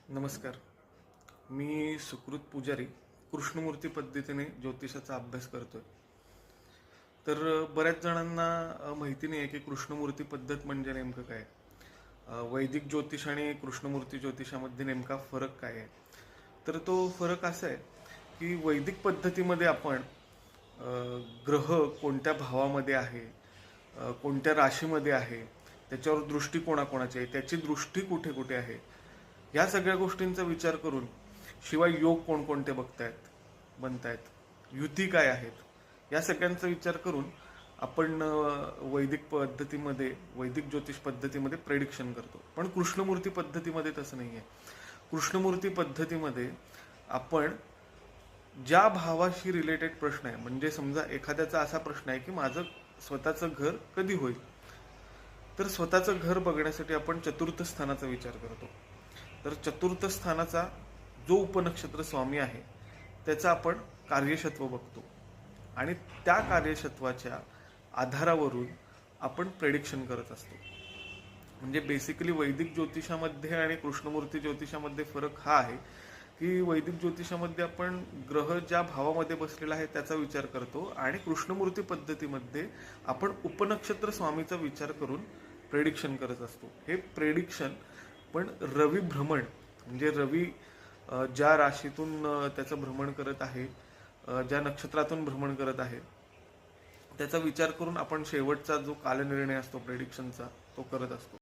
नमस्कार. मी सुकृत पुजारी कृष्णमूर्ती पद्धतीने ज्योतिषाचा अभ्यास करतोय. तर बऱ्याच जणांना माहिती नाही आहे की कृष्णमूर्ती पद्धत म्हणजे नेमकं काय. वैदिक ज्योतिष आणि कृष्णमूर्ती ज्योतिषामध्ये नेमका फरक काय आहे. तर तो फरक असा आहे की वैदिक पद्धतीमध्ये आपण ग्रह कोणत्या भावामध्ये आहे, कोणत्या राशीमध्ये आहे, त्याच्यावर दृष्टी कोणाकोणाची आहे, त्याची दृष्टी कुठे कुठे आहे, या सगळ्या गोष्टींचा विचार करून, शिवाय योग कोणकोणते बनतायत, युती काय आहेत, या सगळ्यांचा विचार करून आपण वैदिक पद्धतीमध्ये, वैदिक ज्योतिष पद्धतीमध्ये प्रेडिक्शन करतो. पण कृष्णमूर्ती पद्धतीमध्ये तसं नाही आहे. कृष्णमूर्ती पद्धतीमध्ये आपण ज्या भावाशी रिलेटेड प्रश्न आहे, म्हणजे समजा एखाद्याचा असा प्रश्न आहे की माझं स्वतःचं घर कधी होईल, तर स्वतःचं घर बघण्यासाठी आपण चतुर्थ स्थानाचा विचार करतो. तर चतुर्थ स्थानाचा जो उपनक्षत्र स्वामी आहे त्याचं आपण कार्यशत्व बघतो आणि त्या कार्यशत्वाच्या आधारावरून आपण प्रेडिक्शन करत असतो. म्हणजे बेसिकली वैदिक ज्योतिषामध्ये आणि कृष्णमूर्ती ज्योतिषामध्ये फरक हा आहे की वैदिक ज्योतिषामध्ये आपण ग्रह ज्या भावामध्ये बसलेला आहे त्याचा विचार करतो आणि कृष्णमूर्ती पद्धतीमध्ये आपण उपनक्षत्र स्वामीचा विचार करून प्रेडिक्शन करत असतो. हे प्रेडिक्शन पण रवी भ्रमण, म्हणजे रवी ज्या राशीतून त्याचं भ्रमण करत आहे, ज्या नक्षत्रातून भ्रमण करत आहे, त्याचा विचार करून आपण शेवटचा जो कालनिर्णय असतो प्रेडिक्शनचा तो करत असतो.